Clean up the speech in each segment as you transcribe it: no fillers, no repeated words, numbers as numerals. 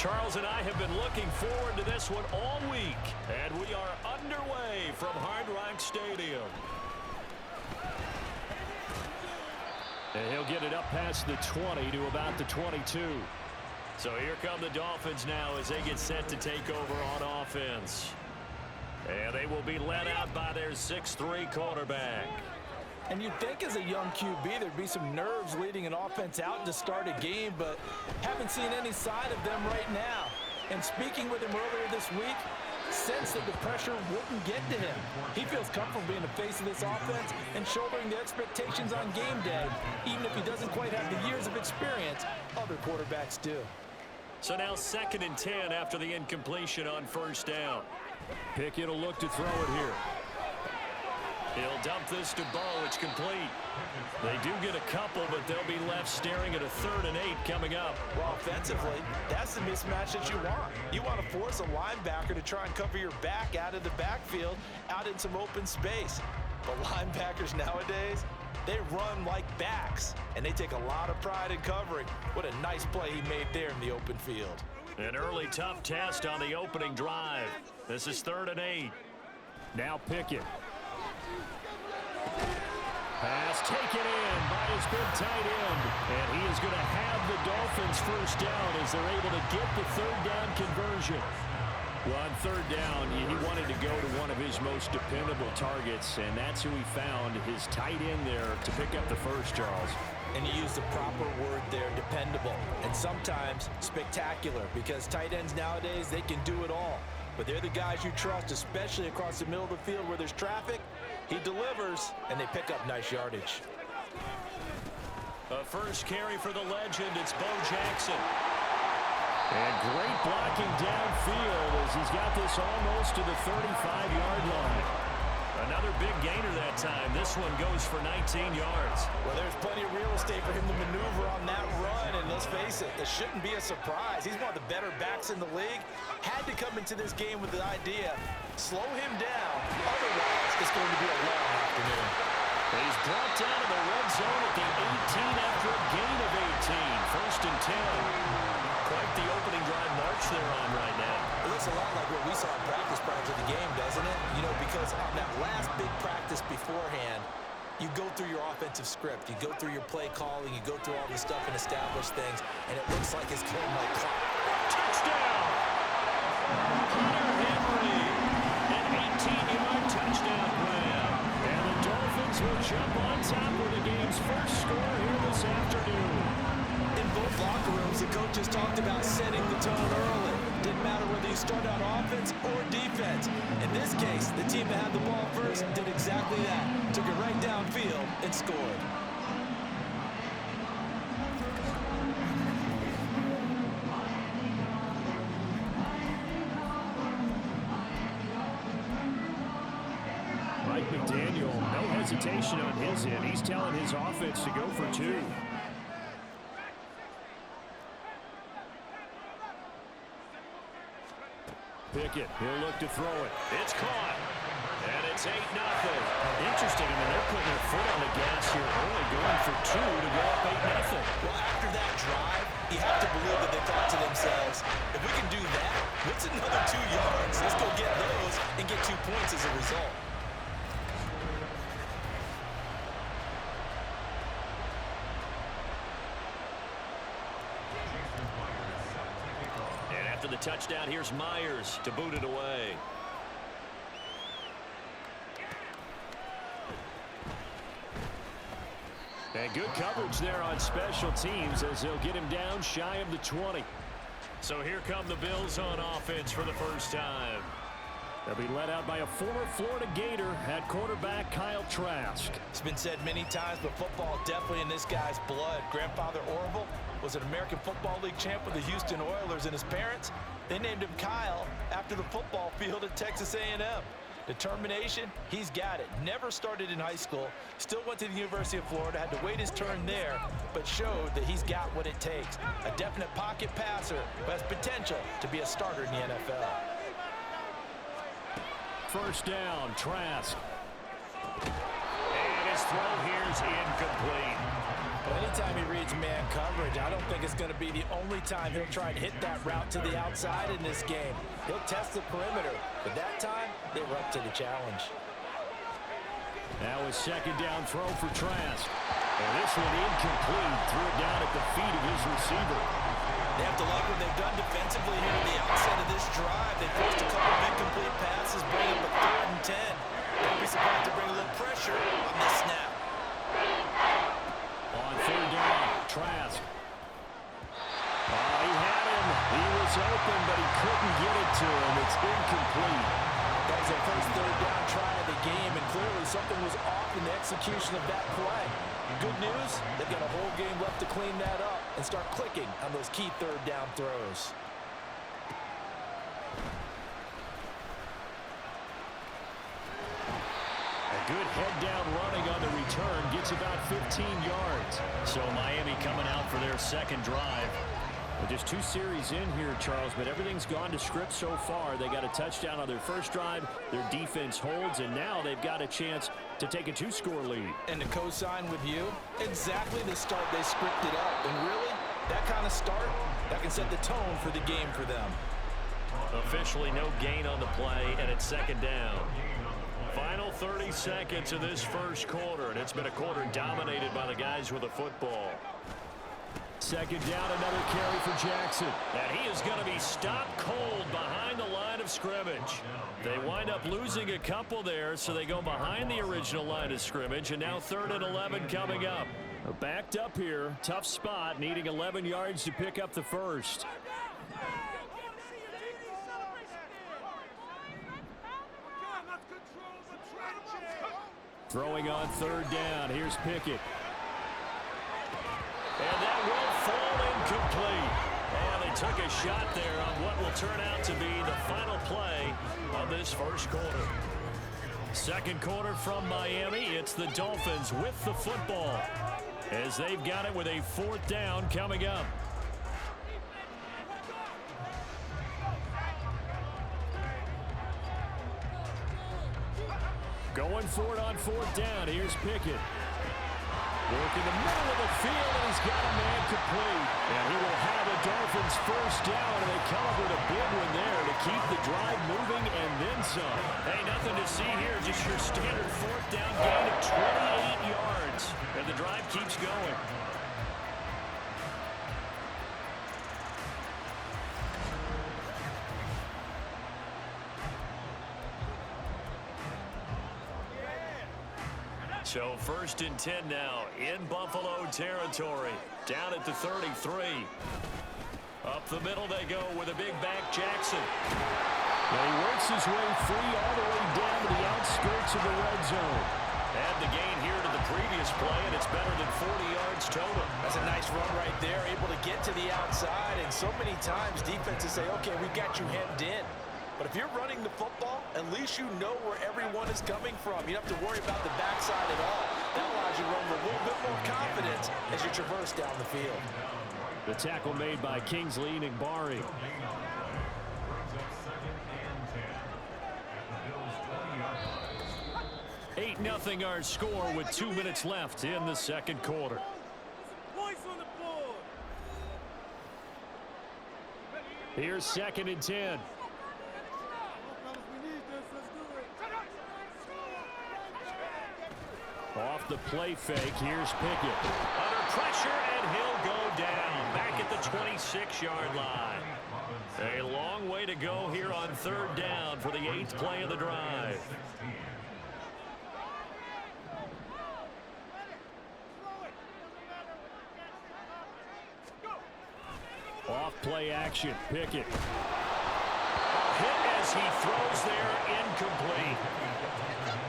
Charles and I have been looking forward to this one all week, and we are underway from Hard Rock Stadium. And he'll get it up past the 20 to about the 22. So here come the Dolphins now as they get set to take over on offense. And they will be led out by their 6'3" quarterback. And you'd think as a young QB there'd be some nerves leading an offense out to start a game, but haven't seen any sign of them right now. And speaking with him earlier this week, sensed that the pressure wouldn't get to him. He feels comfortable being the face of this offense and shouldering the expectations on game day, even if he doesn't quite have the years of experience other quarterbacks do. So now 2nd and 10 after the incompletion on 1st down. Pickett will look to throw it here. He'll dump this to Bo. It's complete. They do get a couple, but they'll be left staring at a 3rd and 8 coming up. Well, offensively, that's the mismatch that you want. You want to force a linebacker to try and cover your back out of the backfield, out in some open space. But linebackers nowadays, they run like backs, and they take a lot of pride in covering. What a nice play he made there in the open field. An early tough test on the opening drive. This is 3rd and 8. Now Pickett. Pass taken in by his big tight end. And he is going to have the Dolphins 1st down as they're able to get the 3rd down conversion. Well, on 3rd down, he wanted to go to one of his most dependable targets, and that's who he found, his tight end there, to pick up the first, Charles. And you use the proper word there, dependable, and sometimes spectacular, because tight ends nowadays, they can do it all. But they're the guys you trust, especially across the middle of the field where there's traffic. He delivers, and they pick up nice yardage. A first carry for the legend, it's Bo Jackson. And great blocking downfield as he's got this almost to the 35-yard line. Another big gainer that time. This one goes for 19 yards. Well, there's plenty of real estate for him to maneuver on that run, and let's face it, it shouldn't be a surprise. He's one of the better backs in the league. Had to come into this game with the idea, slow him down, otherwise it's going to be a long afternoon. He's brought down to the red zone at the 18 after a gain of 18. 1st and 10. Quite the opening drive march they're on right now. It looks a lot like what we saw in practice prior to the game, doesn't it? You know, because on that last big practice beforehand, you go through your offensive script, you go through your play calling, you go through all the stuff and establish things, and it looks like it's going like clock. Touchdown! Hunter Henry, an 18-yard touchdown grab. And the Dolphins will jump on top with the game's first score here this afternoon. In both locker rooms, the coaches talked about setting the tone early. Didn't matter whether you start on offense or defense. In this case, the team that had the ball first did exactly that. Took it right downfield and scored. Mike McDaniel, no hesitation on his end. He's telling his offense to go for 2. Pickett, he'll look to throw it. It's caught. And it's 8-0. Interesting. I mean, they're putting their foot on the gas here early, going for 2 to go up 8-0. Well, after that drive, you have to believe that they thought to themselves, if we can do that, what's another 2 yards? Let's go get those and get 2 points as a result. After the touchdown, here's Myers to boot it away. And good coverage there on special teams as they'll get him down shy of the 20. So here come the Bills on offense for the first time. They'll be led out by a former Florida Gator at quarterback Kyle Trask. It's been said many times, but football definitely in this guy's blood. Grandfather Orville was an American Football League champ with the Houston Oilers, and his parents, they named him Kyle after the football field at Texas A&M. Determination, he's got it. Never started in high school, still went to the University of Florida, had to wait his turn there, but showed that he's got what it takes. A definite pocket passer who has potential to be a starter in the NFL. First down, Trask. And his throw here is incomplete. Well, Anytime he reads man coverage, I don't think it's going to be the only time he'll try to hit that route to the outside in this game. He'll test the perimeter, but that time, they were up to the challenge. Now a second down throw for Trask. And this one incomplete. Threw it down at the feet of his receiver. They have to like what they've done defensively here at the outset of this drive. They forced a couple of incomplete passes, bring up a 3rd and 10. Don't be surprised to bring a little pressure on this snap. On 3rd down, Trask. He had him. He was open, but he couldn't get it to him. It's incomplete. That was their first 3rd down try of the game, and clearly something was off in the execution of that play. Good news, they've got a whole game left to clean that up and start clicking on those key 3rd down throws. A good head-down running on the return gets about 15 yards. So Miami coming out for their second drive. Well, just 2 series in here, Charles, but everything's gone to script so far. They got a touchdown on their first drive. Their defense holds, and now they've got a chance to take a 2-score lead. And to co-sign with you, exactly the start they scripted up. And really, that kind of start, that can set the tone for the game for them. Officially no gain on the play, and it's second down. Final 30 seconds of this first quarter, and it's been a quarter dominated by the guys with the football. Second down, another carry for Jackson. And he is going to be stopped cold behind the line of scrimmage. They wind up losing a couple there, so they go behind the original line of scrimmage, and now 3rd and 11 coming up. Backed up here, tough spot, needing 11 yards to pick up the first. Throwing on 3rd down, here's Pickett. And that will fall incomplete. And they took a shot there on what will turn out to be the final play of this first quarter. Second quarter from Miami. It's the Dolphins with the football as they've got it with a 4th down coming up. Going for it on 4th down. Here's Pickett. Work in the middle of the field, and he's got a man complete. And he will have a Dolphins first down, and they celebrate a big one there to keep the drive moving and then some. Hey, nothing to see here. Just your standard 4th down gain of 28 yards. And the drive keeps going. So 1st and 10 now in Buffalo territory. Down at the 33. Up the middle they go with a big back Jackson. Well, he works his way free all the way down to the outskirts of the red zone. Add the gain here to the previous play, and it's better than 40 yards total. That's a nice run right there, able to get to the outside. And so many times defenses say, okay, we got you hemmed in. But if you're running the football, at least you know where everyone is coming from. You don't have to worry about the backside at all. That allows you to run with a little bit more confidence as you traverse down the field. The tackle made by Kingsley Enagbari. Eight 8-0 our score with 2 minutes left in the second quarter. Here's 2nd and 10. Off the play fake, here's Pickett. Under pressure, and he'll go down. Back at the 26-yard line. A long way to go here on 3rd down for the 8th play of the drive. Off play action, Pickett. Hit as he throws there, incomplete.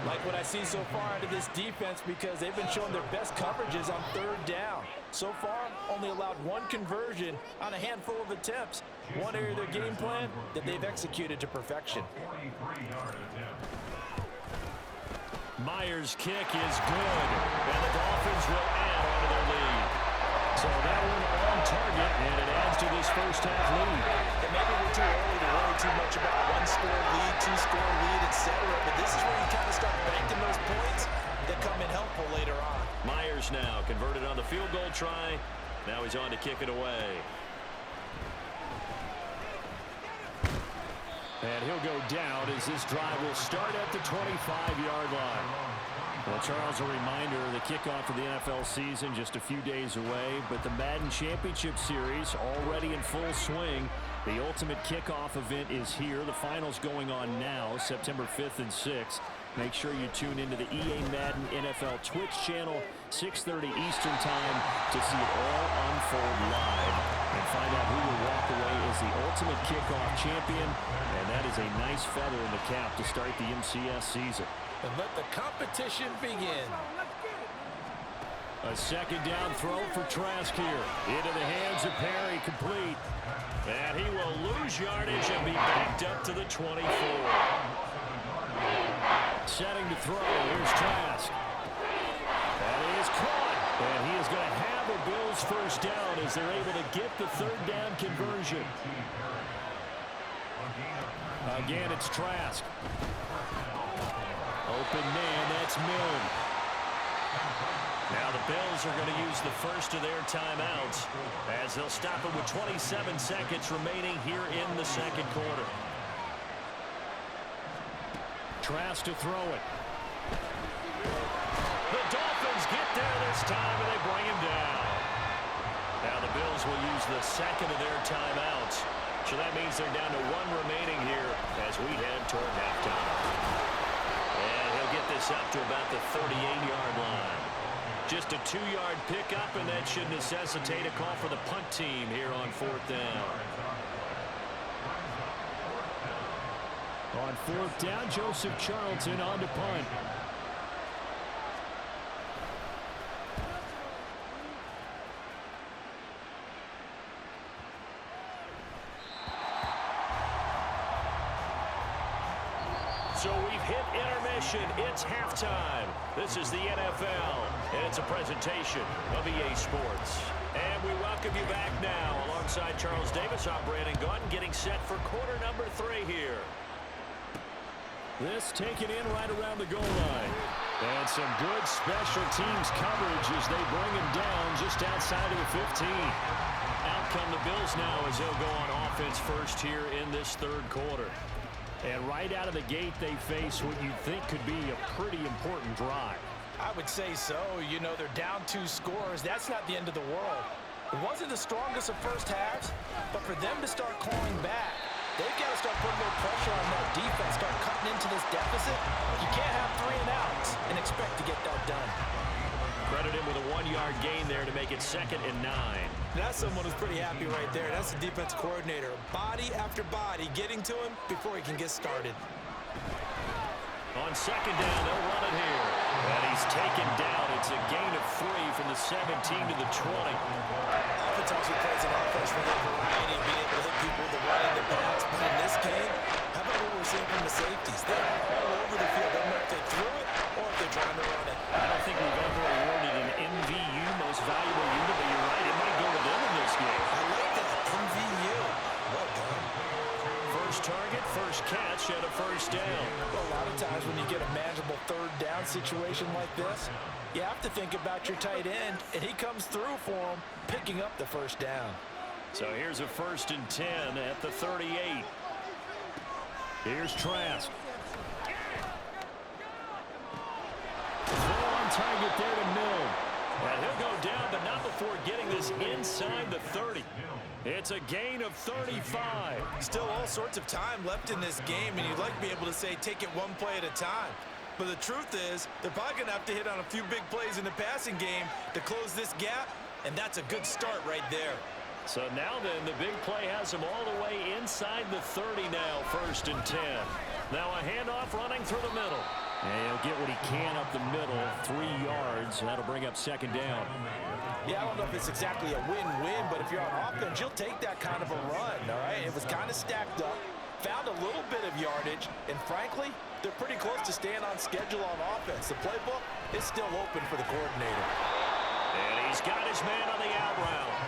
Like what I see so far out of this defense, because they've been showing their best coverages on 3rd down. So far, only allowed 1 conversion on a handful of attempts. One area of their game plan that they've executed to perfection. Myers' kick is good, and the Dolphins will add on to their lead. So that one on target, and it adds to this first half lead. And maybe we're too early to worry too much about 1-score lead, 2-score lead, etc. But this is where you kind of start banking those points that come in helpful later on. Myers now converted on the field goal try. Now he's on to kick it away. And he'll go down as this drive will start at the 25-yard line. Well, Charles, a reminder, the kickoff of the NFL season just a few days away, but the Madden Championship Series already in full swing. The ultimate kickoff event is here. The finals going on now, September 5th and 6th. Make sure you tune into the EA Madden NFL Twitch channel, 6:30 Eastern Time, to see it all unfold live and find out who will walk away as the ultimate kickoff champion. And that is a nice feather in the cap to start the MCS season. And let the competition begin. A second down throw for Trask here. Into the hands of Perry, complete. And he will lose yardage and be backed up to the 24. Setting to throw. Here's Trask. That is caught. And he is going to have a Bills first down as they're able to get the third down conversion. Again, it's Trask. Open man, that's Milne. Now the Bills are going to use the first of their timeouts as they'll stop it with 27 seconds remaining here in the second quarter. Trask to throw it. The Dolphins get there this time and they bring him down. Now the Bills will use the second of their timeouts. So that means they're down to one remaining here as we head toward halftime. And he'll get this up to about the 38-yard line. Just a 2-yard pickup, and that should necessitate a call for the punt team here on fourth down. On fourth down, Joseph Charlton on to punt. So we've hit intermission. It's halftime. This is the NFL, and it's a presentation of EA Sports. And we welcome you back now alongside Charles Davis. I'm Brandon Gunn getting set for quarter number 3 here. This taken in right around the goal line. And some good special teams coverage as they bring him down just outside of the 15. Out come the Bills now as they'll go on offense first here in this third quarter. And right out of the gate, they face what you'd think could be a pretty important drive. I would say so. You know, they're down 2 scores. That's not the end of the world. It wasn't the strongest of first halves, but for them to start clawing back, they've got to start putting a little pressure on that defense, start cutting into this deficit. You can't have 3 and outs and expect to get that done. Credit him with a 1-yard gain there to make it 2nd and 9. That's someone who's pretty happy right there. That's the defense coordinator. Body after body getting to him before he can get started. On second down, they'll run it here. And he's taken down. It's a gain of 3 from the 17 to the 20. Oftentimes he plays an offense for the variety of being able to hit people with the run and the pass. But in this game, how about what we're seeing from the safeties? They're all over the field. I don't know if they threw it or if they're trying to run it. I don't think we've ever awarded an MVU, most valuable unit, but you're right. It might go to them in this game. I like that. MVU. Well done. First target, first catch, and a first down. Well, a lot of times when you get a manageable third down situation like this, you have to think about your tight end, and he comes through for him, picking up the first down. So here's a 1st and 10 at the 38. Here's Trask. Throw on target there to Milne. And he'll go down, but not before getting this inside the 30. It's a gain of 35. Still all sorts of time left in this game, and you'd like to be able to say take it one play at a time. But the truth is, they're probably going to have to hit on a few big plays in the passing game to close this gap, and that's a good start right there. So now then, the big play has him all the way inside the 30 now, 1st and 10. Now a handoff running through the middle. And he'll get what he can up the middle, 3 yards. That'll bring up second down. Yeah, I don't know if it's exactly a win-win, but if you're on offense, you'll take that kind of a run, all right? It was kind of stacked up, found a little bit of yardage, and frankly, they're pretty close to staying on schedule on offense. The playbook is still open for the coordinator. And he's got his man on the out route.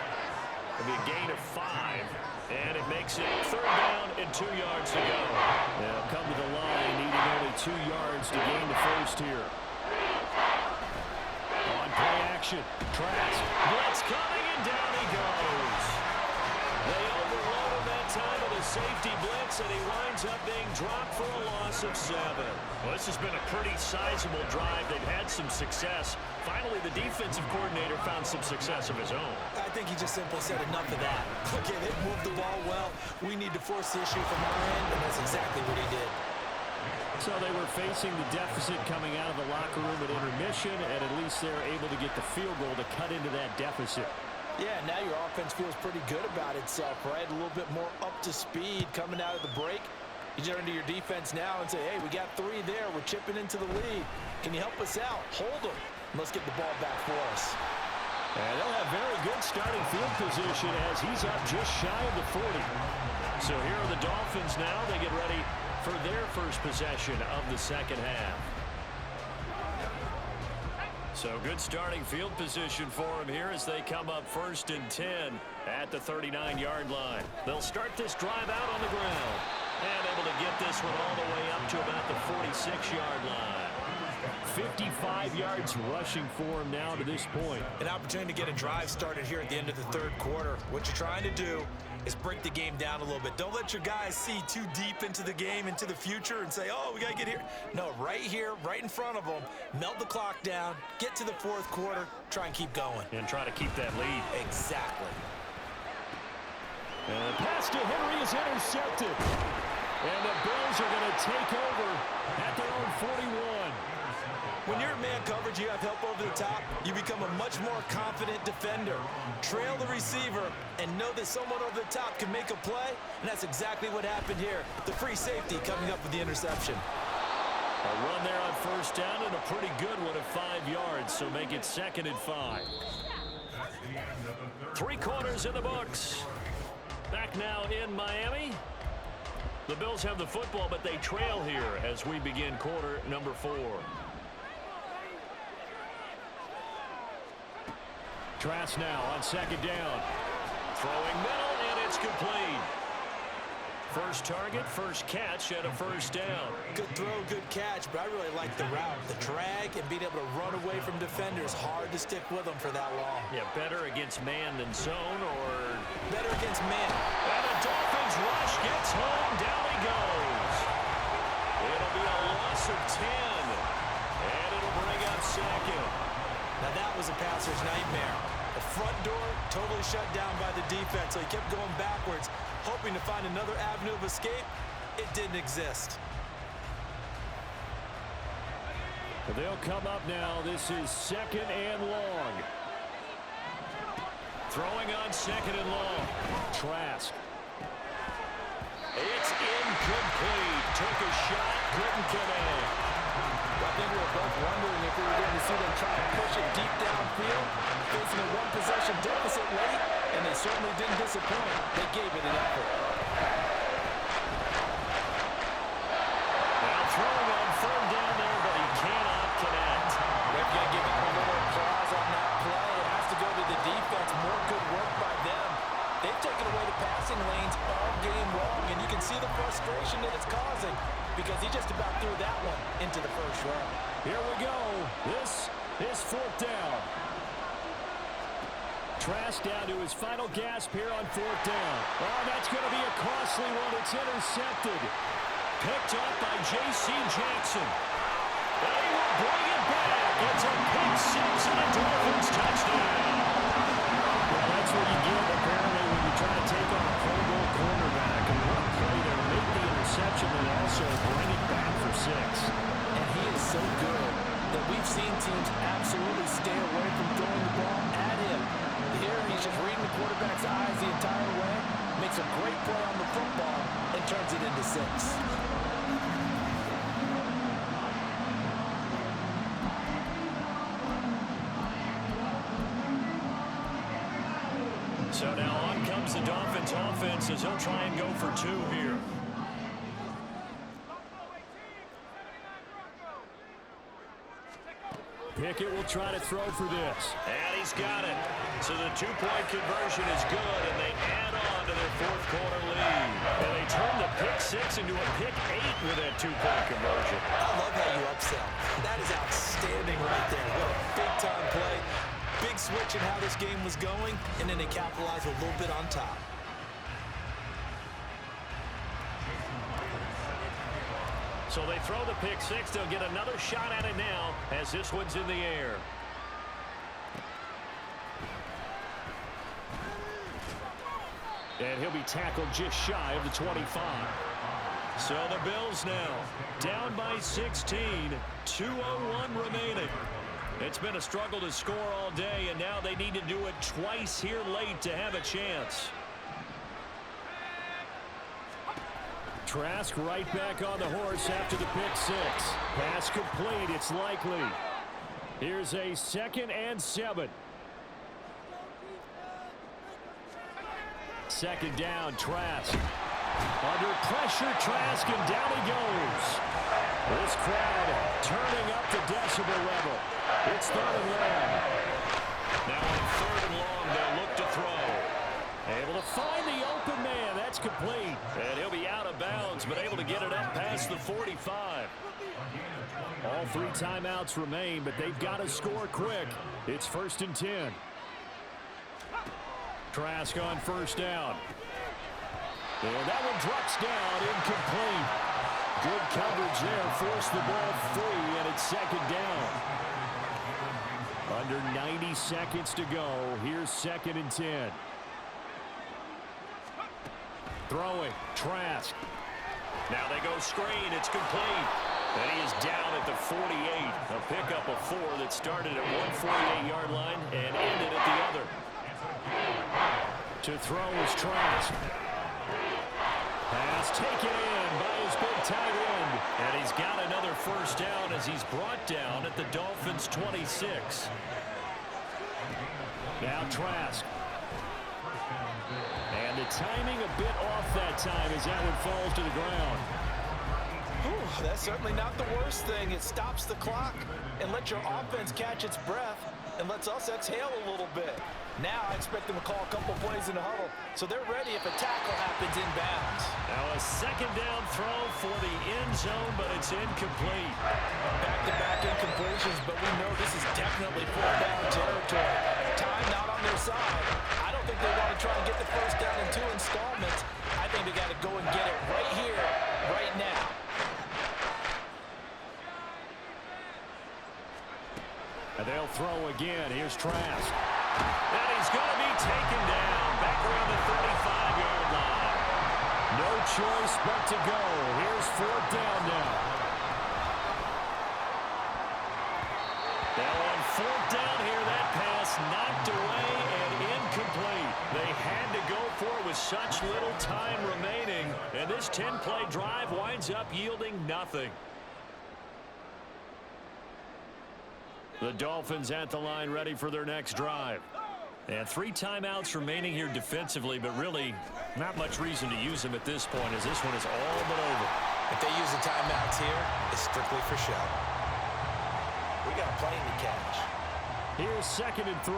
It'll be a gain of 5, and it makes it 3rd down and 2 yards to go. They'll come to the line, needing only 2 yards to gain the first here. action. Trask. Blitz coming, and down he goes. They overload him that time with a safety blitz, and he winds up being dropped for a loss of 7. Well, this has been a pretty sizable drive. They've had some success. Finally, the defensive coordinator found some success of his own. I think he just simply said enough of that. Okay, they've moved the ball well. We need to force the issue from our end, and that's exactly what he did. So they were facing the deficit coming out of the locker room at intermission, and at least they're able to get the field goal to cut into that deficit. Yeah, now your offense feels pretty good about itself, right? A little bit more up to speed coming out of the break. You turn to your defense now and say, hey, we got 3 there. We're chipping into the lead. Can you help us out? Hold them. Let's get the ball back for us. And they'll have very good starting field position as he's up just shy of the 40. So here are the Dolphins now. They get ready for their first possession of the second half. So good starting field position for them here as they come up 1st and 10 at the 39-yard line. They'll start this drive out on the ground and able to get this one all the way up to about the 46-yard line. 55 yards rushing for him now to this point. An opportunity to get a drive started here at the end of the 3rd quarter. What you're trying to do is break the game down a little bit. Don't let your guys see too deep into the game, into the future, and say, oh, we got to get here. No, right here, right in front of them, melt the clock down, get to the 4th quarter, try and keep going. And try to keep that lead. Exactly. And the pass to Henry is intercepted. And the Bills are going to take over at their own 41. When you're in man coverage, you have help over the top, you become a much more confident defender. Trail the receiver and know that someone over the top can make a play, and that's exactly what happened here. The free safety coming up with the interception. A run there on 1st down and a pretty good one of 5 yards, so make it 2nd and 5. 3 quarters in the books. Back now in Miami. The Bills have the football, but they trail here as we begin quarter number 4. Trask now on 2nd down. Throwing middle, and it's complete. First target, first catch, and a 1st down. Good throw, good catch, but I really like the route. The drag and being able to run away from defenders. Hard to stick with them for that long. Yeah, better against man than zone, or... Better against man. And the Dolphins rush gets home. Down he goes. It'll be a loss of 10. And it'll bring up 2nd. Now that was a passer's nightmare. The front door totally shut down by the defense, so he kept going backwards, hoping to find another avenue of escape. It didn't exist. But they'll come up now. This is 2nd and long. Throwing on 2nd and long. Trask. It's incomplete. Took a shot, couldn't connect. I think we were both wondering if we were going to see them try to push it deep downfield, facing a 1-possession deficit late, and they certainly didn't disappoint. They gave it an effort. Now throwing on 3rd down there, but he cannot connect. They've got to give out a little applause on that play. It has to go to the defense. More good work by them. They've taken away the passing lanes all game long, and you can see the frustration that it's causing because he just about threw that one into the 1st row. Here we go. This is 4th down. Trask down to his final gasp here on 4th down. Oh, that's going to be a costly one. It's intercepted. Picked up by J.C. Jackson. They will bring it back. It's a pick 6 and a Dolphins touchdown. Well, that's what you get, apparently, when you try to take on a Pro Bowl cornerback. And one play there, make the interception and also bring it back for 6. And he is so good that we've seen teams absolutely stay away from throwing the ball at him. Here, he's just reading the quarterback's eyes the entire way, makes a great play on the football, and turns it into 6. So now on comes the Dolphins offense as he'll try and go for 2 here. Pickett will try to throw for this. And he's got it. So the 2-point conversion is good, and they add on to their 4th quarter lead. And they turn the pick 6 into a pick 8 with that 2-point conversion. I love how you upsell. That is outstanding right there. What a big-time play. Big switch in how this game was going, and then they capitalized a little bit on top. So they throw the pick six. They'll get another shot at it now as this one's in the air. And he'll be tackled just shy of the 25. So the Bills now down by 16, 2:01 remaining. It's been a struggle to score all day, and now they need to do it twice here late to have a chance. Trask right back on the horse after the pick six. Pass complete. It's likely. Here's a 2nd and 7. 2nd down, Trask. Under pressure, Trask, and down he goes. This crowd turning up the decibel level. It's 3rd and long. Now on 3rd and long, they'll look to throw. Able to find the open man. That's complete. And he'll be out of bounds, but able to get it up past the 45. All 3 timeouts remain, but they've got to score quick. It's 1st and 10. Trask on 1st down. And that one drops down, incomplete. Good coverage there, forced the ball free, and it's 2nd down. Under 90 seconds to go. Here's 2nd and 10. Throwing, Trask. Now they go screen, it's complete. And he is down at the 48. A pickup of 4 that started at one 48-yard line and ended at the other. To throw is Trask. Pass taken in by his big tight end. And he's got another 1st down as he's brought down at the Dolphins' 26. Now Trask. And the timing a bit off that time as that one falls to the ground. Whew, that's certainly not the worst thing. It stops the clock and lets your offense catch its breath and lets us exhale a little bit. Now I expect them to call a couple plays in the huddle, so they're ready if a tackle happens inbounds. Now a 2nd down throw for the end zone, but it's incomplete. Back-to-back incompletions, but we know this is definitely 4th down territory. Time not on their side. I don't think they want to try and get the 1st down in 2 installments. I think they got to go and get it right here, right now. And they'll throw again. Here's Trask. And he's going to be taken down back around the 35-yard line. No choice but to go. Here's 4th down now. Now on 4th down here, that pass knocked away and incomplete. They had to go for it with such little time remaining. And this 10-play drive winds up yielding nothing. The Dolphins at the line ready for their next drive. And 3 timeouts remaining here defensively, but really not much reason to use them at this point as this one is all but over. If they use the timeouts here, it's strictly for show. We got a plane to catch. Here's 2nd and 3.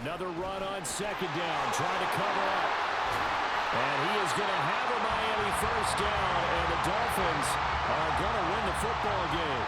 Another run on 2nd down, trying to cover up. And he is going to have a Miami 1st down, and the Dolphins are going to win the football game.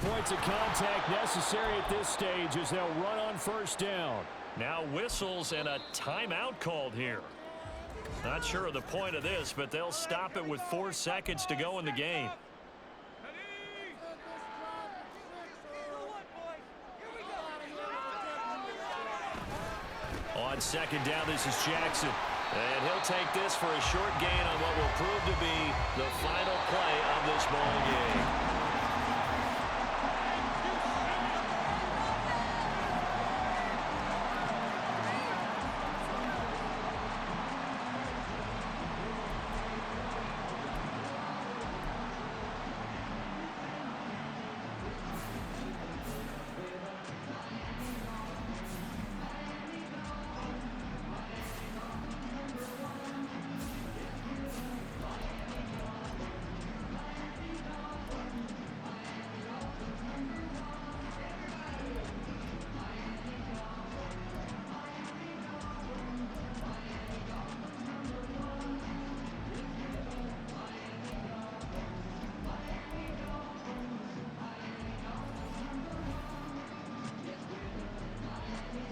Points of contact necessary at this stage as they'll run on 1st down. Now whistles and a timeout called here. Not sure of the point of this, but they'll stop it with 4 seconds to go in the game. On 2nd down, this is Jackson. And he'll take this for a short gain on what will prove to be the final play of this ball game.